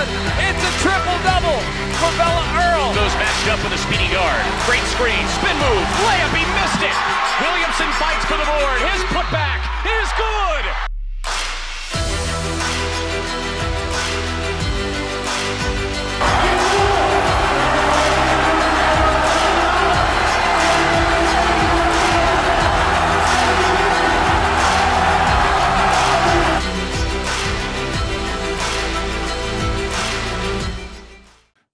good. It's a triple-double for Bella Earl. Goes matched up with a speedy guard. Great screen, spin move, layup, he missed it. Williamson fights for the board. His putback is good.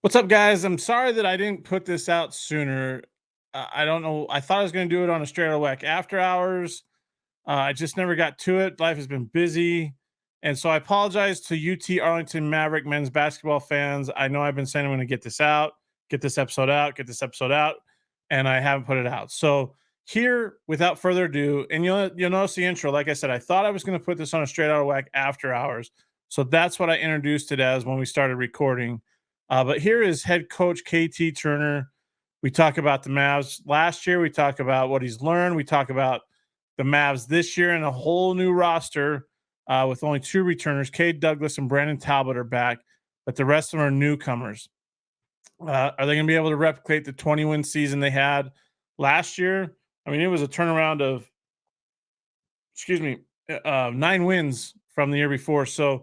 What's up, guys? I'm sorry that I didn't put this out sooner. I don't know. I thought I was going to do it on a Straight Outta WAC after hours. I just never got to it. Life has been busy. And so I apologize to UT Arlington Maverick men's basketball fans. I know I've been saying I'm going to get this out, get this episode out, and I haven't put it out. So here, without further ado, and you'll notice the intro. Like I said, I thought I was going to put this on a Straight Outta WAC after hours. So that's what I introduced it as when we started recording. But here is head coach KT Turner. We talk about the Mavs last year. We talk about what he's learned. We talk about the Mavs this year and a whole new roster with only two returners. Cade Douglas and Brandon Talbot are back, but the rest of them are newcomers. Are they going to be able to replicate the 20-win season they had last year? I mean, it was a turnaround of, 9 wins from the year before. So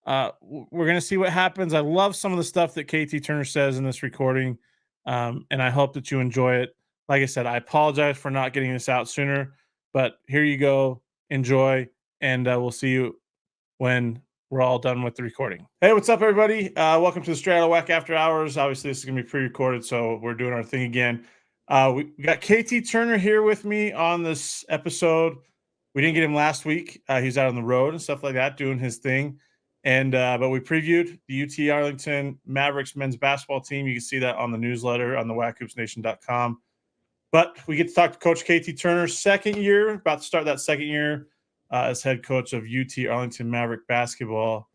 we're going to see what happens. I love some of the stuff that KT Turner says in this recording, and I hope that you enjoy it. Like I said, I apologize for not getting this out sooner, but here you go. Enjoy, and we'll see you when we're all done with the recording. Hey, what's up, everybody? Welcome to the Straight Outta WAC After Hours. Obviously, this is going to be pre-recorded, so we're doing our thing again. We got KT Turner here with me on this episode. We didn't get him last week. He's out on the road and stuff like that, doing his thing. And but we previewed the UT Arlington Mavericks men's basketball team. You can see that on the newsletter on the WACHoopsNation.com. But we get to talk to Coach KT Turner, second year, about to start that second year as head coach of UT Arlington Maverick basketball.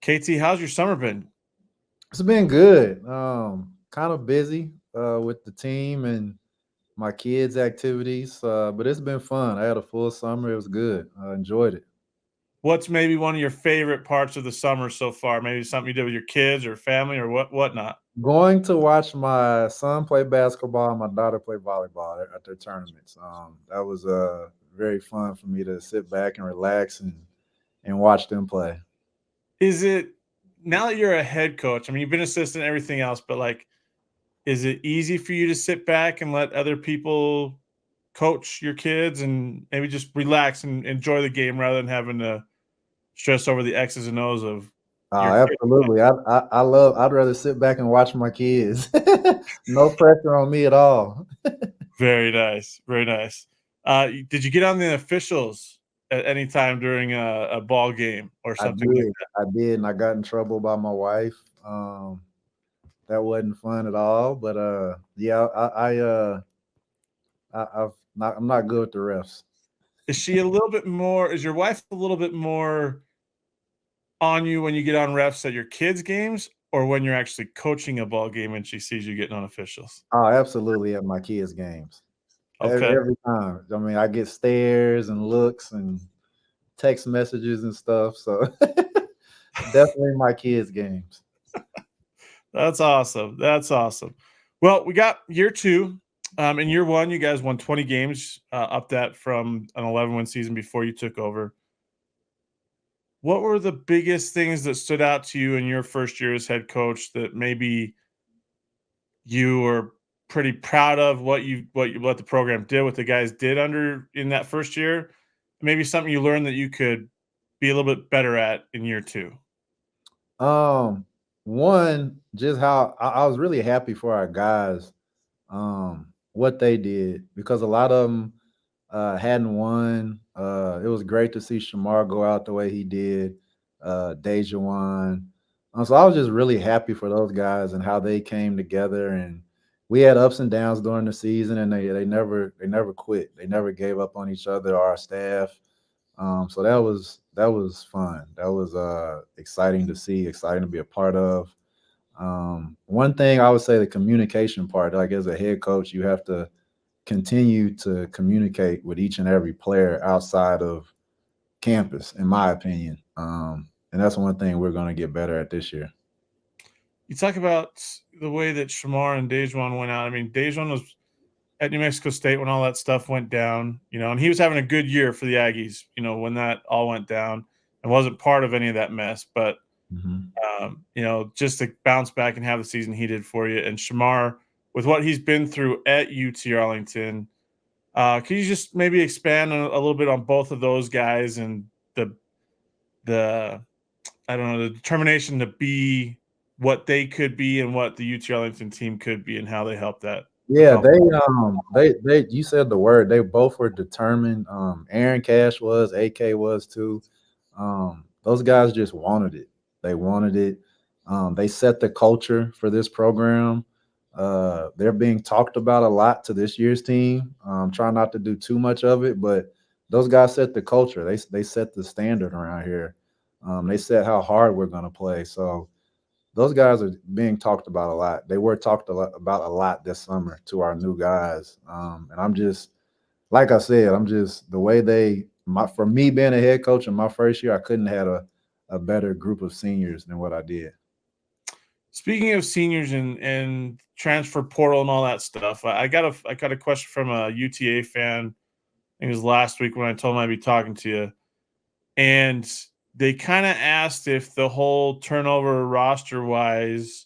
KT, how's your summer been? It's been good. Kind of busy with the team and my kids' activities, but it's been fun. I had a full summer. It was good. I enjoyed it. What's maybe one of your favorite parts of the summer so far? Maybe something you did with your kids or family or whatnot? Going to watch my son play basketball and my daughter play volleyball at their tournaments. That was very fun for me to sit back and relax and watch them play. Is it, now that you're a head coach, I mean, you've been assistant and everything else, but like, is it easy for you to sit back and let other people coach your kids and maybe just relax and enjoy the game rather than having to stress over the X's and O's of? Absolutely. I'd rather sit back and watch my kids. No pressure on me at all. Very nice. Very nice. Did you get on the officials at any time during a ball game or something like that? I did, and I got in trouble by my wife. That wasn't fun at all. But yeah, I'm not good with the refs. Is she a little bit more? Is your wife a little bit more on you when you get on refs at your kids' games, or when you're actually coaching a ball game and she sees you getting on officials? Oh, absolutely, at my kids' games. Okay. Every time. I mean, I get stares and looks and text messages and stuff. So definitely my kids' games. That's awesome. That's awesome. Well, we got year two. In year one, you guys won 20 games, up that from an 11-win season before you took over. What were the biggest things that stood out to you in your first year as head coach that maybe you were pretty proud of what the program did, what the guys did in that first year? Maybe something you learned that you could be a little bit better at in year two. One, just how I was really happy for our guys, what they did, because a lot of them hadn't won. It was great to see Shamar go out the way he did, Dejuan. So I was just really happy for those guys and how they came together. And we had ups and downs during the season, and they never quit. They never gave up on each other or our staff. So that was fun. That was exciting to see, exciting to be a part of. One thing I would say, the communication part, like as a head coach, you have to continue to communicate with each and every player outside of campus, in my opinion. And that's one thing we're going to get better at this year. you talk about the way that Shamar and Dejuan went out. I mean, Dejuan was at New Mexico State when all that stuff went down, and he was having a good year for the Aggies, when that all went down and wasn't part of any of that mess. But, just to bounce back and have the season he did for you. And Shamar, with what he's been through at UT Arlington, could you just maybe expand a little bit on both of those guys and the I don't know, the determination to be what they could be and what the UT Arlington team could be and how they helped that? Yeah, they you said the word. They both were determined. Aaron Cash was, AK was too. Those guys just wanted it. They wanted it. They set the culture for this program. They're being talked about a lot to this year's team. Try not to do too much of it, but those guys set the culture. They set the standard around here. They set how hard we're going to play. So those guys are being talked about a lot. They were talked about a lot this summer to our new guys. And I'm just, like I said, the way for me being a head coach in my first year, I couldn't have a better group of seniors than what I did. Speaking of seniors and transfer portal and all that stuff, I got a question from a UTA fan. I think it was last week when I told him I'd be talking to you. And they kind of asked if the whole turnover roster-wise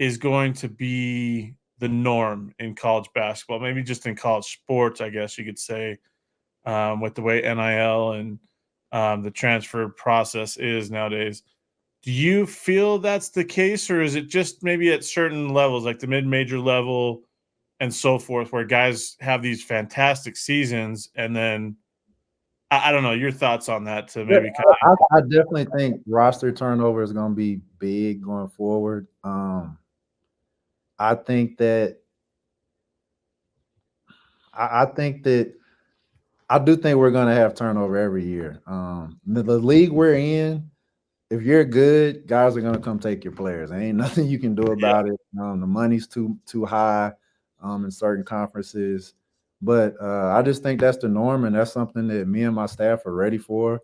is going to be the norm in college basketball, maybe just in college sports, I guess you could say, with the way NIL and the transfer process is nowadays. Do you feel that's the case, or is it just maybe at certain levels, like the mid-major level and so forth, where guys have these fantastic seasons and then I don't know your thoughts on that to maybe kind of. I definitely think roster turnover is going to be big going forward. I think that I do think we're going to have turnover every year. The league we're in, if you're good, guys are going to come take your players. There ain't nothing you can do about it. The money's too high in certain conferences. But I just think that's the norm, and that's something that me and my staff are ready for.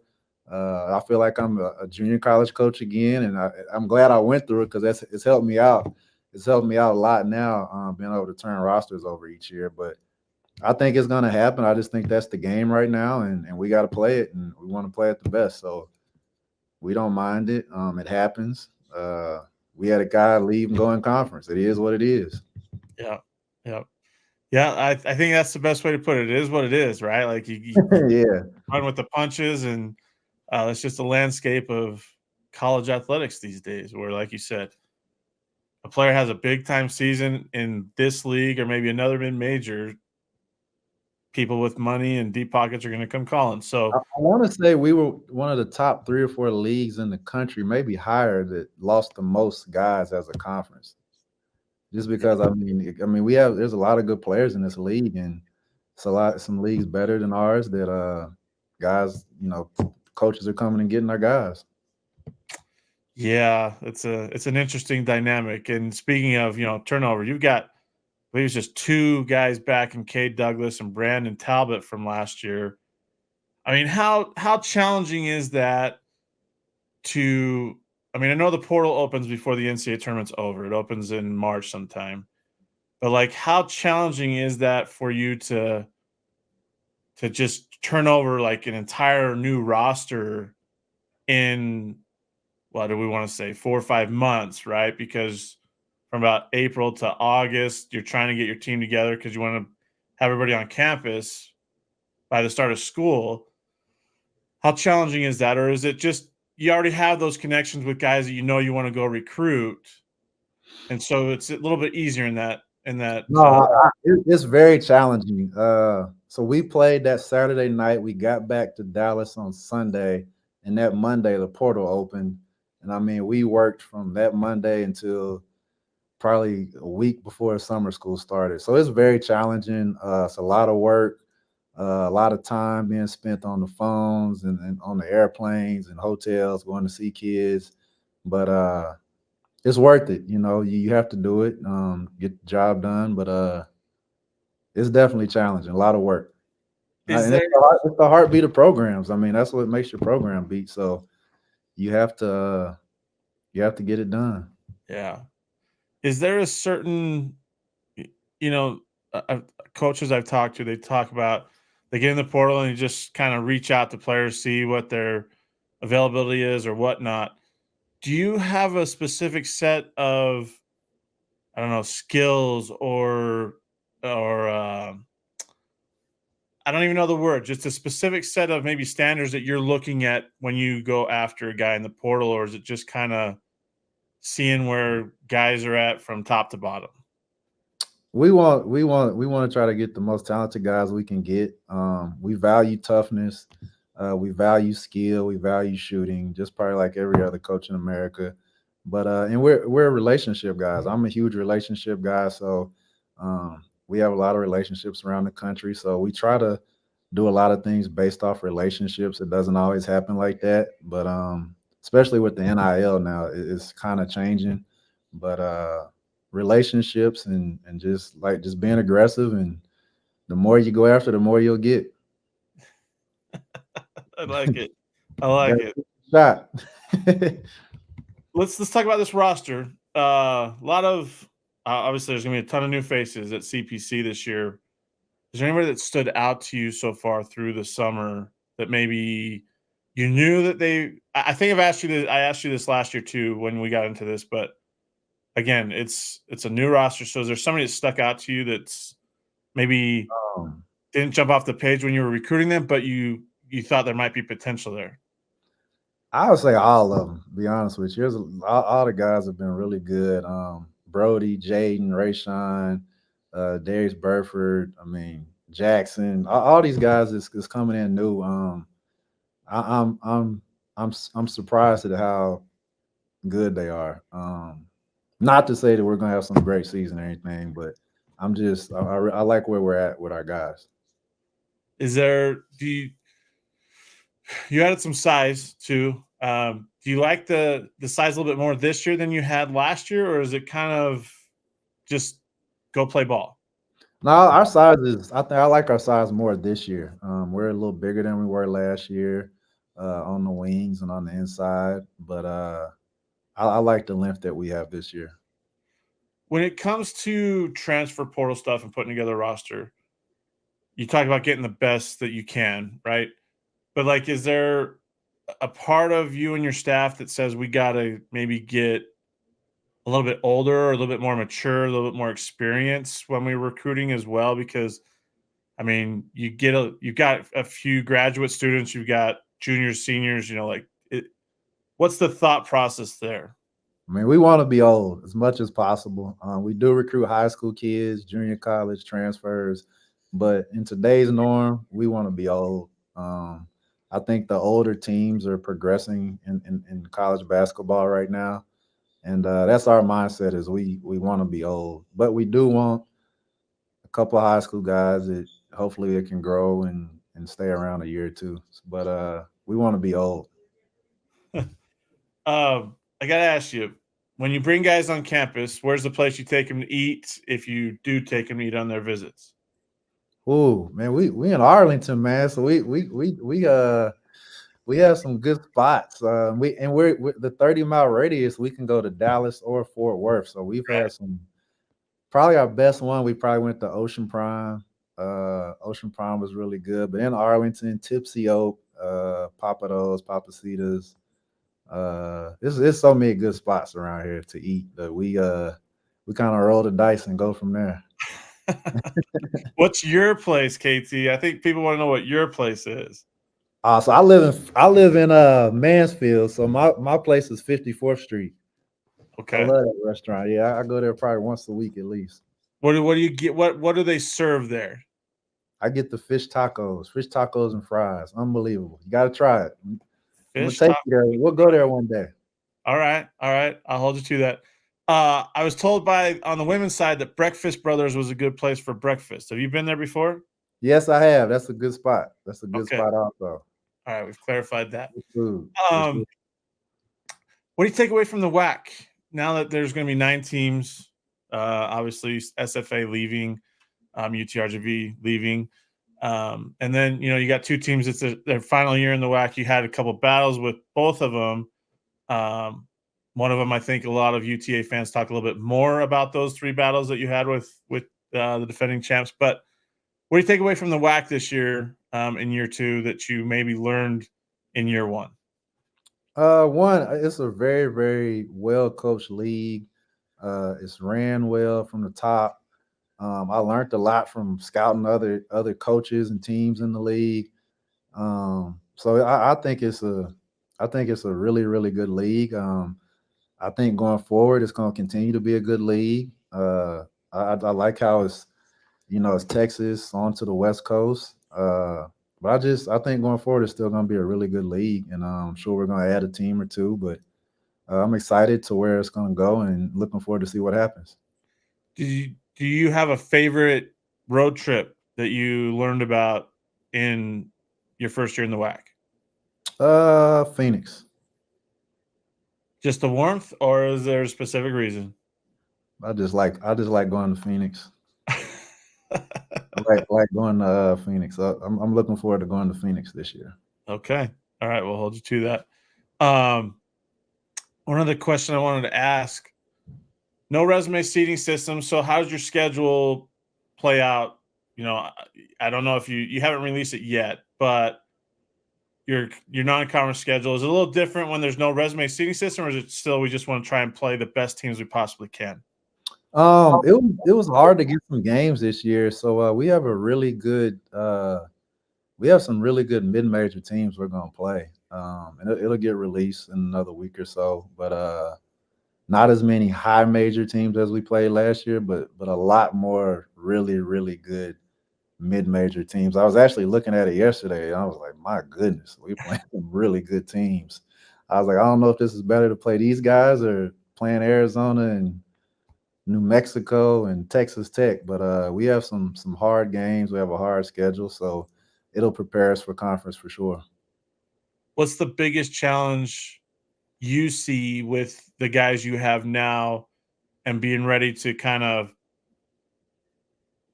I feel like I'm a junior college coach again, and I'm glad I went through it because it's helped me out. It's helped me out a lot now, being able to turn rosters over each year. But I think it's going to happen. I just think that's the game right now, and we got to play it, and we want to play it the best. So we don't mind it. It happens. We had a guy leave and go in conference. It is what it is. Yeah. I think that's the best way to put it. It is what it is, right? Like you run with the punches, and it's just the landscape of college athletics these days. Where, like you said, a player has a big time season in this league or maybe another mid-major. People with money and deep pockets are going to come calling. So I want to say we were one of the top 3 or 4 leagues in the country, maybe higher, that lost the most guys as a conference. Just because there's a lot of good players in this league, and it's some leagues better than ours that guys, coaches are coming and getting our guys. Yeah, it's an interesting dynamic. And speaking of, turnover, you've got, I believe it's just 2 guys back in Cade Douglas and Brandon Talbot from last year. I mean, how challenging is that I know the portal opens before the NCAA tournament's over. It opens in March sometime. But how challenging is that for you to just turn over like an entire new roster in, what do we want to say, 4 or 5 months, right? Because from about April to August, you're trying to get your team together because you want to have everybody on campus by the start of school. How challenging is that? Or is it just you already have those connections with guys that you want to go recruit, and so it's a little bit easier in that? No, it's very challenging. So we played that Saturday night. We got back to Dallas on Sunday, and that Monday the portal opened. And we worked from that Monday until probably a week before summer school started. So it's very challenging. It's a lot of work, a lot of time being spent on the phones and on the airplanes and hotels, going to see kids. But it's worth it. You have to do it, get the job done. But it's definitely challenging, a lot of work. It's the heartbeat of programs. That's what makes your program beat. So you have to get it done. Yeah. Is there a certain, you know, coaches I've talked to, they talk about they get in the portal and you just kind of reach out to players, see what their availability is or whatnot. Do you have a specific set of, I don't know, skills or I don't even know the word, just a specific set of maybe standards that you're looking at when you go after a guy in the portal, or is it just kind of seeing where guys are at from top to bottom? We want to try to get the most talented guys we can get. We value toughness, we value skill, we value shooting, just probably like every other coach in America. But and we're relationship guys. I'm a huge relationship guy, so we have a lot of relationships around the country. So we try to do a lot of things based off relationships. It doesn't always happen like that, but especially with the NIL now, it's kind of changing. But relationships and just being aggressive, and the more you go after, the more you'll get. I like it. I like it. Shot. Let's talk about this roster. A lot of obviously there's gonna be a ton of new faces at CPC this year. Is there anybody that stood out to you so far through the summer that maybe you knew that they? I think I've asked you this. I asked you this last year too when we got into this, but again, it's a new roster. So is there somebody that stuck out to you that's maybe um, didn't jump off the page when you were recruiting them, but you thought there might be potential there? I would say all of them. To be honest with you, all the guys have been really good. Brody, Jaden, Rayshawn, Darius Burford. I mean Jackson. All these guys is coming in new. I, I'm I'm I'm surprised at how good they are. Not to say that we're gonna have some great season or anything, but I like where we're at with our guys. Is there you added some size too? Do you like the size a little bit more this year than you had last year, or is it kind of just go play ball? No, our size is. I think I like our size more this year. We're a little bigger than we were last year on the wings and on the inside, but I like the length that we have this year. When it comes to transfer portal stuff and putting together a roster, you talk about getting the best that you can, right? But like, is there a part of you and your staff that says we got to maybe get a little bit older or a little bit more mature, a little bit more experience when we're recruiting as well? Because I mean, you've got a few graduate students, you've got juniors, seniors, like what's the thought process there? I mean, we want to be old as much as possible. We do recruit high school kids, junior college transfers, but in today's norm, we want to be old. I think the older teams are progressing in college basketball right now, and that's our mindset. Is we want to be old, but we do want a couple of high school guys that hopefully it can grow and stay around a year or two. But we want to be old. I got to ask you, when you bring guys on campus, where's the place you take them to eat if you do take them to eat on their visits? Ooh, man, we in Arlington, man. So we have some good spots. We're the 30-mile radius. We can go to Dallas or Fort Worth. So we've had some. Probably our best one. We probably went to Ocean Prime. Ocean Prime was really good. But in Arlington, Tipsy Oak, Papados, Papacitas. There's so many good spots around here to eat that we kind of roll the dice and go from there. What's your place, KT? I think people want to know what your place is. So I live in Mansfield. So my place is 54th Street. I Okay. love that restaurant. Yeah, I go there probably once a week at least. What do you get? What do they serve there? I get the fish tacos and fries. Unbelievable. You gotta try it. I'm gonna Fish take taco. you there. We'll go there one day. All right. I'll hold you to that. I was told on the women's side that Breakfast Brothers was a good place for breakfast. Have you been there before? Yes, I have. That's a good spot. That's a good Okay. spot also. All right, we've clarified that. Good food. What do you take away from the WAC now that there's going to be 9 teams? Obviously, SFA leaving, UTRGV leaving, and then you got 2 teams. It's their final year in the WAC. You had a couple battles with both of them. One of them, I think a lot of UTA fans talk a little bit more about those 3 battles that you had with the defending champs. But what do you take away from the WAC this year in year 2 that you maybe learned in year 1? One, it's a very, very well coached league. It's ran well from the top. I learned a lot from scouting other coaches and teams in the league. So I think it's a really, really good league. I think going forward, it's going to continue to be a good league. I like how it's Texas on to the West Coast. But I think going forward, it's still going to be a really good league, and I'm sure we're going to add a team or two. But I'm excited to where it's going to go, and looking forward to see what happens. Do you have a favorite road trip that you learned about in your first year in the WAC? Phoenix. Just the warmth, or is there a specific reason? I just like going to Phoenix. I like going to Phoenix. I'm looking forward to going to Phoenix this year. Okay. All right. We'll hold you to that. One other question I wanted to ask. No resume seating system. So how does your schedule play out? I don't know if you haven't released it yet, but your non-conference schedule is a little different when there's no resume seating system, or is it still we just want to try and play the best teams we possibly can? It was hard to get some games this year, so we have a really good we have some really good mid-major teams we're gonna play, and it'll get released in another week or so. But not as many high major teams as we played last year, but a lot more really, really good mid-major teams. I was actually looking at it yesterday, and I was like, my goodness, we playing some really good teams. I was like, I don't know if this is better to play these guys or playing Arizona and New Mexico and Texas Tech, but we have some hard games. We have a hard schedule, so it'll prepare us for conference for sure. What's the biggest challenge you see with the guys you have now and being ready to kind of,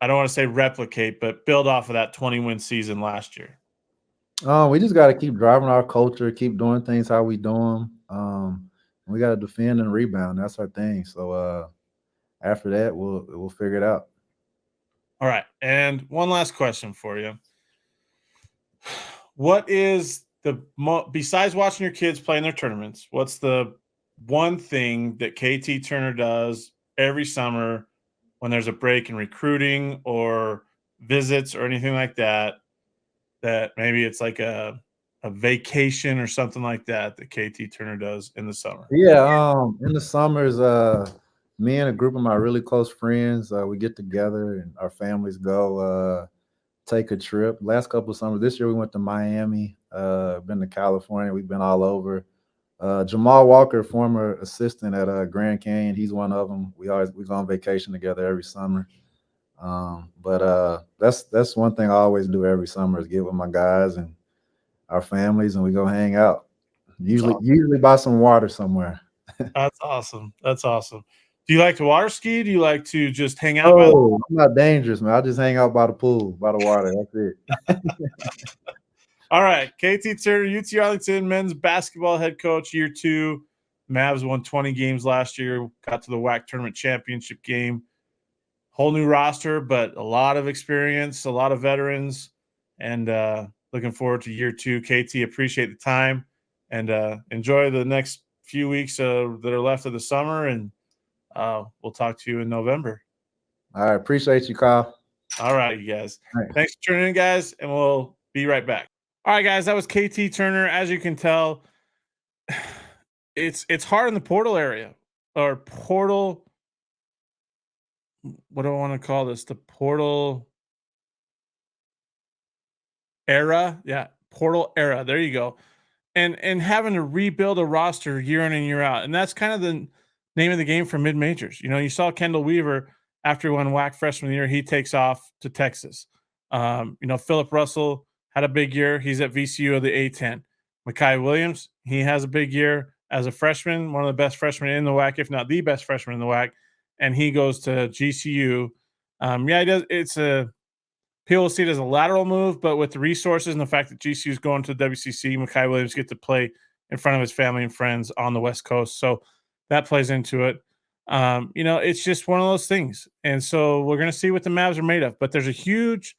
I don't want to say replicate, but build off of that 20-win season last year? We just got to keep driving our culture, keep doing things how we do them. We got to defend and rebound. That's our thing. So after that, we'll figure it out. All right. And one last question for you. What is besides watching your kids play in their tournaments, what's the one thing that KT Turner does every summer when there's a break in recruiting or visits or anything like that, that maybe it's like a vacation or something like that KT Turner does in the summer? Yeah, in the summers, me and a group of my really close friends, we get together and our families go take a trip. Last couple of summers, this year we went to Miami, been to California, we've been all over. Jamal Walker, former assistant at Grand Canyon, he's one of them. We go on vacation together every summer. But that's one thing I always do every summer is get with my guys and our families, and we go hang out. Usually buy some water somewhere. That's awesome. That's awesome. Do you like to water ski? Do you like to just hang out? Oh, I'm not dangerous, man. I just hang out by the pool, by the water. That's it. All right. KT Turner, UT Arlington men's basketball head coach, year 2. Mavs won 20 games last year, got to the WAC tournament championship game. Whole new roster, but a lot of experience, a lot of veterans, and looking forward to year 2. KT, appreciate the time, and enjoy the next few weeks that are left of the summer, and we'll talk to you in November. All right. Appreciate you, Kyle. All right, you guys. Right. Thanks for tuning in, guys, and we'll be right back. All right, guys, that was KT Turner. As you can tell, it's hard in the portal area, or portal. What do I want to call this? The portal era. Yeah, portal era. There you go. And having to rebuild a roster year in and year out. And that's kind of the name of the game for mid-majors. You saw Kendall Weaver after he won WAC freshman of the year, he takes off to Texas. Philip Russell had a big year. He's at VCU of the A10. Mekhi Williams, he has a big year as a freshman, one of the best freshmen in the WAC, if not the best freshman in the WAC. And he goes to GCU. He does. People will see it as a lateral move, but with the resources and the fact that GCU is going to the WCC, Mekhi Williams get to play in front of his family and friends on the West Coast. So that plays into it. It's just one of those things. And so we're going to see what the Mavs are made of. But there's a huge,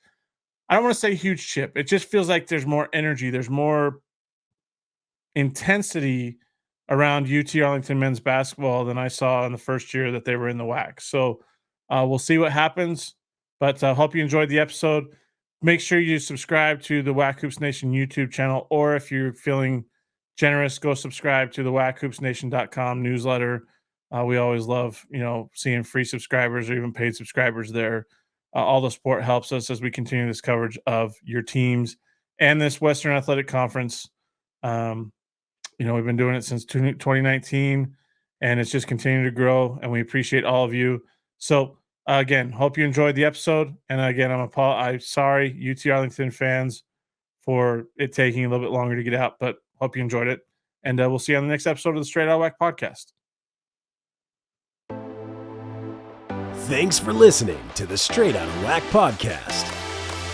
I don't want to say huge chip. It just feels like there's more energy. There's more intensity around UT Arlington men's basketball than I saw in the first year that they were in the WAC. So we'll see what happens. But I hope you enjoyed the episode. Make sure you subscribe to the WAC Hoops Nation YouTube channel, or if you're feeling generous, go subscribe to the WACHoopsNation.com newsletter. We always love, seeing free subscribers or even paid subscribers there. All the support helps us as we continue this coverage of your teams and this Western Athletic Conference. We've been doing it since 2019, and it's just continuing to grow, and we appreciate all of you. So, again, hope you enjoyed the episode. And again, I'm sorry, UT Arlington fans, for it taking a little bit longer to get out, but hope you enjoyed it. And we'll see you on the next episode of the Straight Outta WAC podcast. Thanks for listening to the Straight Outta WAC podcast.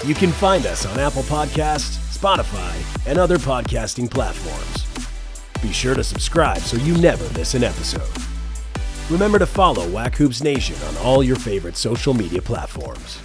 You can find us on Apple Podcasts, Spotify, and other podcasting platforms. Be sure to subscribe so you never miss an episode. Remember to follow WAC Hoops Nation on all your favorite social media platforms.